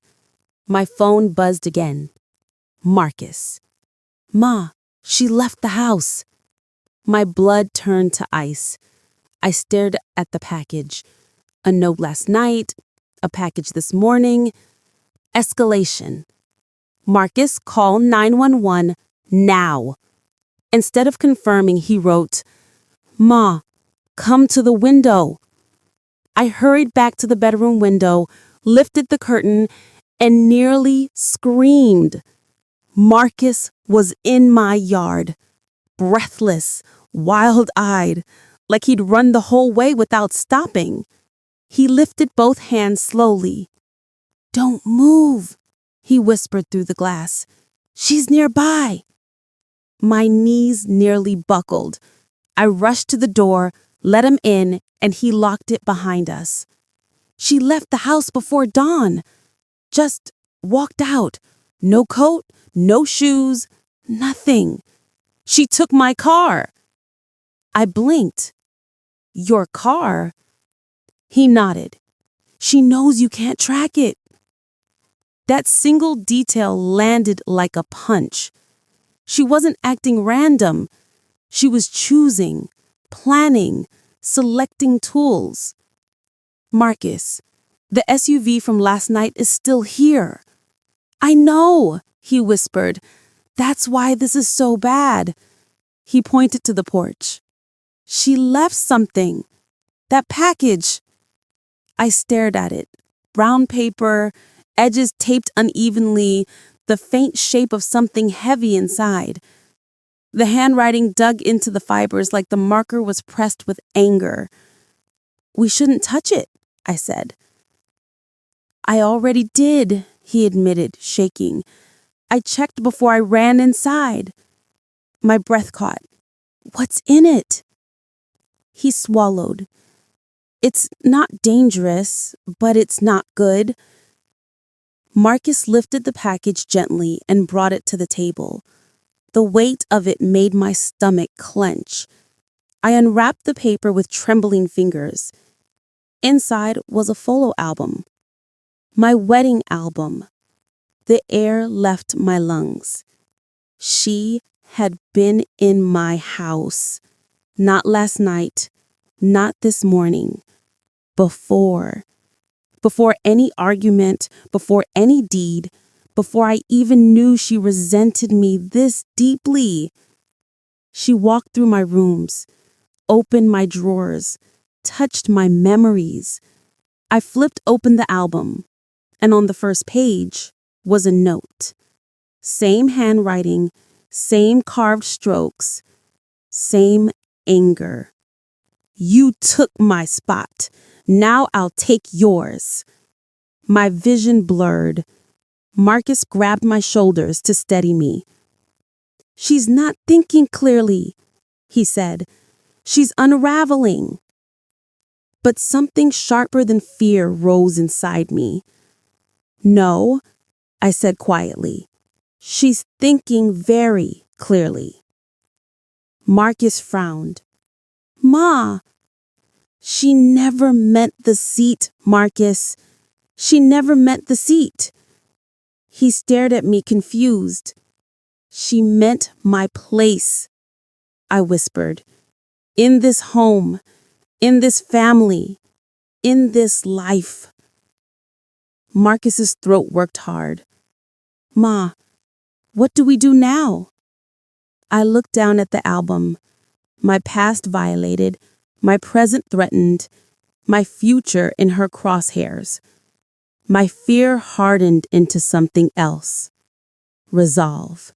My phone buzzed again. Marcus. Ma, she left the house. My blood turned to ice. I stared at the package. A note last night, a package this morning. Escalation. Marcus, call 911 now. Instead of confirming, he wrote, Ma, come to the window. I hurried back to the bedroom window, lifted the curtain, and nearly screamed. Marcus was in my yard, breathless, wild-eyed, like he'd run the whole way without stopping. He lifted both hands slowly. Don't move, he whispered through the glass. She's nearby. My knees nearly buckled. I rushed to the door, let him in, and he locked it behind us. She left the house before dawn. Just walked out. No coat, no shoes, nothing. She took my car. I blinked. Your car? He nodded. She knows you can't track it. That single detail landed like a punch. She wasn't acting random. She was choosing, planning, selecting tools. Marcus, the SUV from last night is still here. I know, he whispered. That's why this is so bad. He pointed to the porch. She left something. That package. I stared at it. Brown paper, edges taped unevenly, the faint shape of something heavy inside. The handwriting dug into the fibers like the marker was pressed with anger. We shouldn't touch it, I said. I already did, he admitted, shaking. I checked before I ran inside. My breath caught. What's in it? He swallowed. It's not dangerous, but it's not good. Marcus lifted the package gently and brought it to the table. The weight of it made my stomach clench. I unwrapped the paper with trembling fingers. Inside was a photo album. My wedding album. The air left my lungs. She had been in my house. Not last night, not this morning. Before any argument, before any deed, before I even knew she resented me this deeply. She walked through my rooms, opened my drawers, touched my memories. I flipped open the album, and on the first page was a note. Same handwriting, same carved strokes, same anger. You took my spot. Now I'll take yours. My vision blurred. Marcus grabbed my shoulders to steady me. She's not thinking clearly, he said. She's unraveling. But something sharper than fear rose inside me. No, I said quietly. She's thinking very clearly. Marcus frowned. Ma, She never meant the seat, Marcus. She never meant the seat. He stared at me confused. She meant my place, I whispered. In this home, in this family, in this life. Marcus's throat worked hard. Ma, what do we do now? I looked down at the album. My past violated, my present threatened, my future in her crosshairs. My fear hardened into something else. Resolve.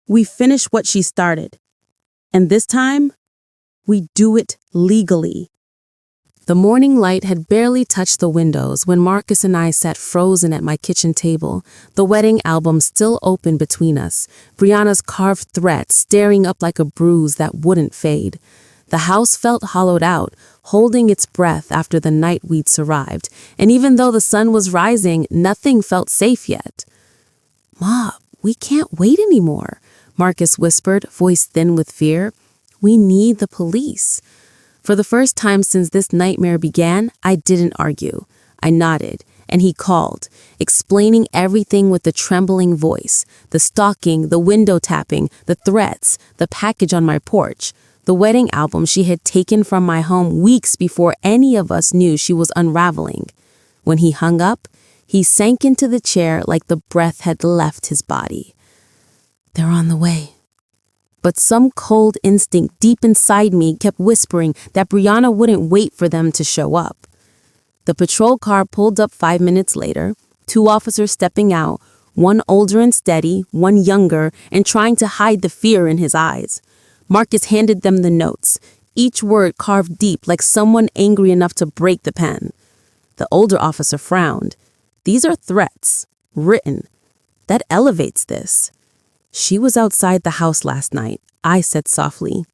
We finish what she started. And this time, we do it legally. The morning light had barely touched the windows when Marcus and I sat frozen at my kitchen table, the wedding album still open between us, Brianna's carved threat staring up like a bruise that wouldn't fade. The house felt hollowed out, holding its breath after the night we'd survived, and even though the sun was rising, nothing felt safe yet. "Ma, we can't wait anymore," Marcus whispered, voice thin with fear. "We need the police." For the first time since this nightmare began, I didn't argue. I nodded, and he called, explaining everything with a trembling voice. The stalking, the window tapping, the threats, the package on my porch. The wedding album she had taken from my home weeks before any of us knew she was unraveling. When he hung up, he sank into the chair like the breath had left his body. "They're on the way." But some cold instinct deep inside me kept whispering that Brianna wouldn't wait for them to show up. The patrol car pulled up 5 minutes later, 2 officers stepping out, one older and steady, one younger, and trying to hide the fear in his eyes. Marcus handed them the notes, each word carved deep like someone angry enough to break the pen. The older officer frowned. "These are threats, written. That elevates this." "She was outside the house last night," I said softly,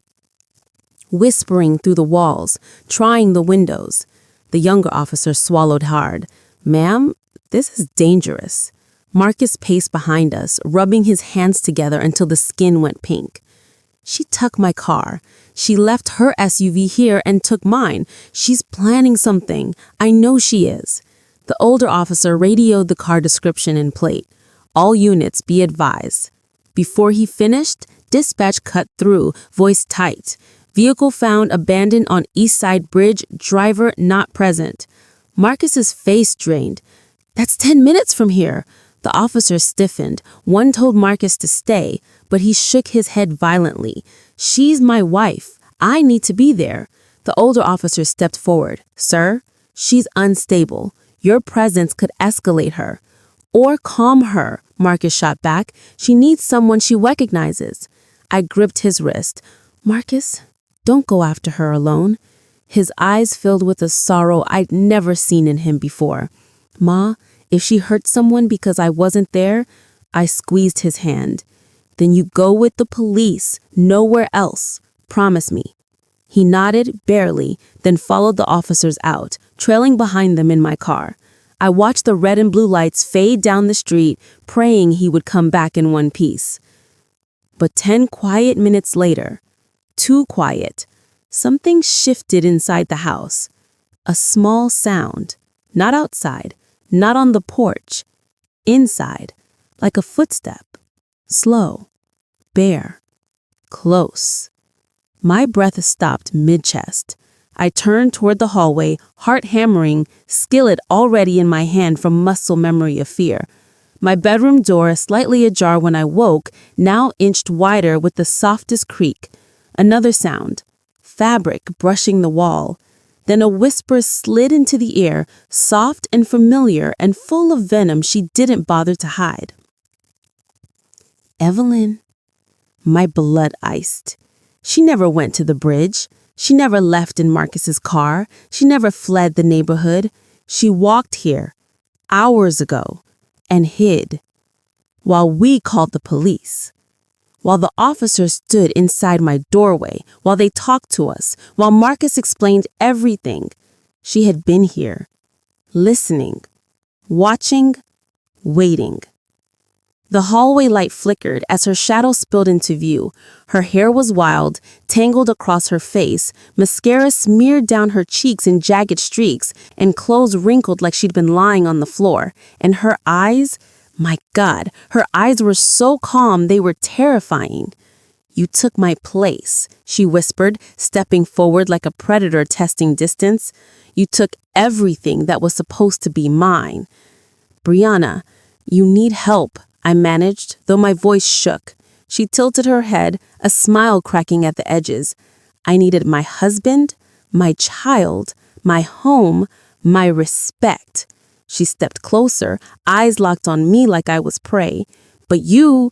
whispering through the walls, trying the windows. The younger officer swallowed hard. "Ma'am, this is dangerous." Marcus paced behind us, rubbing his hands together until the skin went pink. "She took my car. She left her SUV here and took mine. She's planning something. I know she is." The older officer radioed the car description and plate. "All units be advised." Before he finished, dispatch cut through, voice tight. "Vehicle found abandoned on East Side Bridge, driver not present." Marcus's face drained. "That's 10 minutes from here." The officers stiffened. One told Marcus to stay, but he shook his head violently. "She's my wife. I need to be there." The older officer stepped forward. "Sir, she's unstable. Your presence could escalate her." "Or calm her," Marcus shot back. "She needs someone she recognizes." I gripped his wrist. "Marcus, don't go after her alone." His eyes filled with a sorrow I'd never seen in him before. "Ma, if she hurt someone because I wasn't there," I squeezed his hand. "Then you go with the police, nowhere else. Promise me." He nodded, barely, then followed the officers out, trailing behind them in my car. I watched the red and blue lights fade down the street, praying he would come back in one piece. But 10 quiet minutes later, too quiet, something shifted inside the house. A small sound, not outside, not on the porch, inside, like a footstep, slow, bare, close. My breath stopped mid-chest. I turned toward the hallway, heart hammering, skillet already in my hand from muscle memory of fear. My bedroom door, slightly ajar when I woke, now inched wider with the softest creak. Another sound, fabric brushing the wall. Then a whisper slid into the ear, soft and familiar and full of venom she didn't bother to hide. "Evelyn." My blood iced. She never went to the bridge. She never left in Marcus's car. She never fled the neighborhood. She walked here, hours ago, and hid, while we called the police. While the officers stood inside my doorway, while they talked to us, while Marcus explained everything, she had been here, listening, watching, waiting. The hallway light flickered as her shadow spilled into view. Her hair was wild, tangled across her face, mascara smeared down her cheeks in jagged streaks, and clothes wrinkled like she'd been lying on the floor. And her eyes, my God, her eyes were so calm they were terrifying. "You took my place," she whispered, stepping forward like a predator testing distance. "You took everything that was supposed to be mine." "Brianna, you need help," I managed, though my voice shook. She tilted her head, a smile cracking at the edges. "I needed my husband, my child, my home, my respect." She stepped closer, eyes locked on me like I was prey. "But you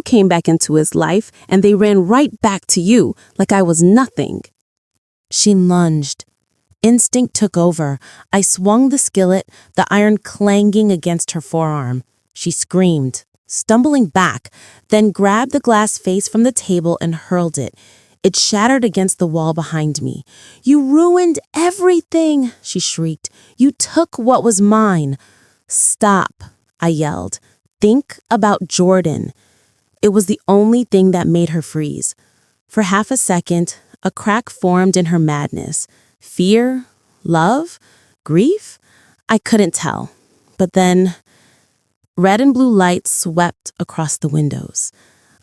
came back into his life, and they ran right back to you, like I was nothing." She lunged. Instinct took over. I swung the skillet, the iron clanging against her forearm. She screamed, stumbling back, then grabbed the glass vase from the table and hurled it. It shattered against the wall behind me. "You ruined everything," she shrieked. "You took what was mine." "Stop," I yelled. "Think about Jordan." It was the only thing that made her freeze. For half a second, a crack formed in her madness. Fear? Love? Grief? I couldn't tell. But then, red and blue lights swept across the windows.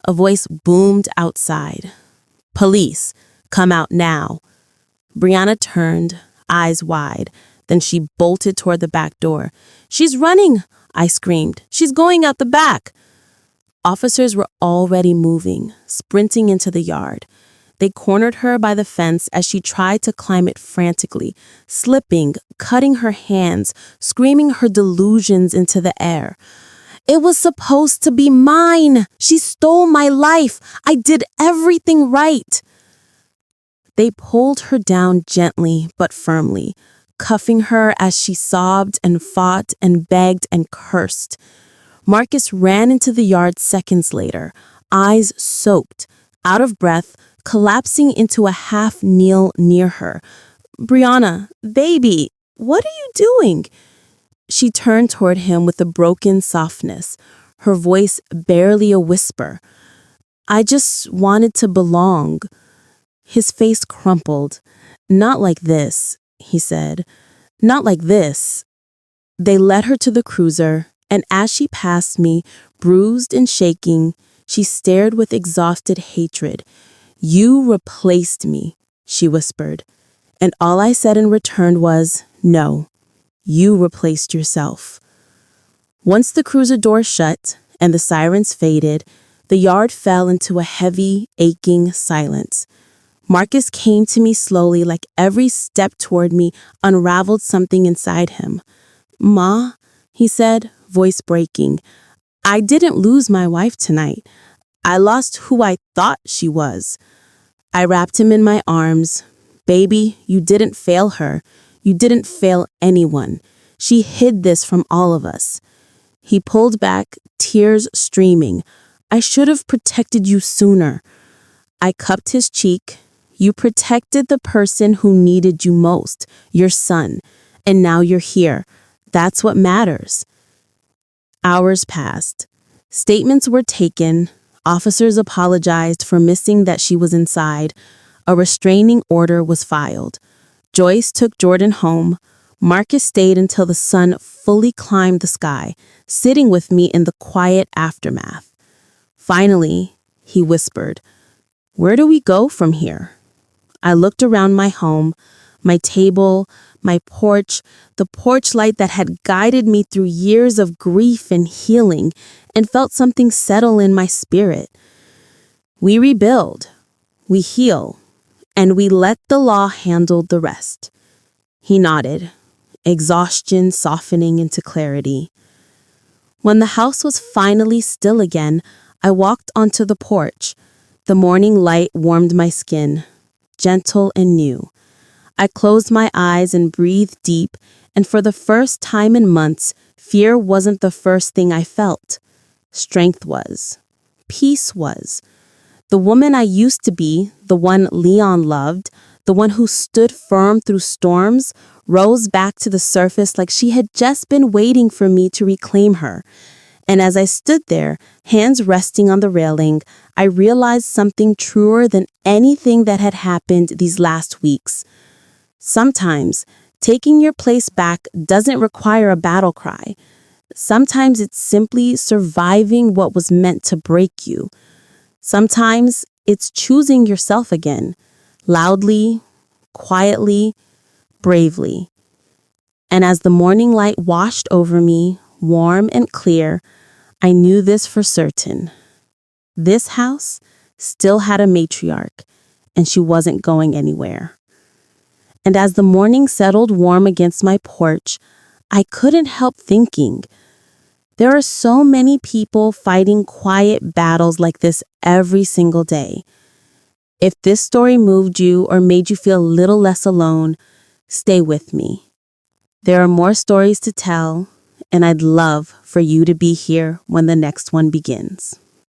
A voice boomed outside. "Police, come out now." Brianna turned, eyes wide. Then she bolted toward the back door. "She's running!" I screamed. "She's going out the back!" Officers were already moving, sprinting into the yard. They cornered her by the fence as she tried to climb it frantically, slipping, cutting her hands, screaming her delusions into the air. "It was supposed to be mine! She stole my life! I did everything right!" They pulled her down gently but firmly, cuffing her as she sobbed and fought and begged and cursed. Marcus ran into the yard seconds later, eyes soaked, out of breath, collapsing into a half kneel near her. "Brianna, baby, what are you doing?" She turned toward him with a broken softness, her voice barely a whisper. "I just wanted to belong." His face crumpled. "Not like this," he said. "Not like this." They led her to the cruiser, and as she passed me, bruised and shaking, she stared with exhausted hatred. "You replaced me," she whispered. And all I said in return was, "No, you replaced yourself." Once the cruiser door shut and the sirens faded, the yard fell into a heavy, aching silence. Marcus came to me slowly, like every step toward me unraveled something inside him. "Ma," he said, voice breaking, "I didn't lose my wife tonight. I lost who I thought she was." I wrapped him in my arms. "Baby, you didn't fail her. You didn't fail anyone. She hid this from all of us." He pulled back, tears streaming. "I should have protected you sooner." I cupped his cheek. "You protected the person who needed you most, your son, and now you're here. That's what matters." Hours passed. Statements were taken. Officers apologized for missing that she was inside. A restraining order was filed. Joyce took Jordan home. Marcus stayed until the sun fully climbed the sky, sitting with me in the quiet aftermath. Finally, he whispered, "Where do we go from here?" I looked around my home, my table, my porch, the porch light that had guided me through years of grief and healing, and felt something settle in my spirit. We rebuild, we heal, and we let the law handle the rest. He nodded, exhaustion softening into clarity. When the house was finally still again, I walked onto the porch. The morning light warmed my skin, gentle and new. I closed my eyes and breathed deep, and for the first time in months, fear wasn't the first thing I felt. Strength was. Peace was. The woman I used to be, the one Leon loved, the one who stood firm through storms, rose back to the surface like she had just been waiting for me to reclaim her. And as I stood there, hands resting on the railing, I realized something truer than anything that had happened these last weeks. Sometimes, taking your place back doesn't require a battle cry. Sometimes it's simply surviving what was meant to break you. Sometimes it's choosing yourself again, loudly, quietly, bravely. And as the morning light washed over me, warm and clear, I knew this for certain. This house still had a matriarch, and she wasn't going anywhere. And as the morning settled warm against my porch, I couldn't help thinking, there are so many people fighting quiet battles like this every single day. If this story moved you or made you feel a little less alone, stay with me. There are more stories to tell, and I'd love for you to be here when the next one begins.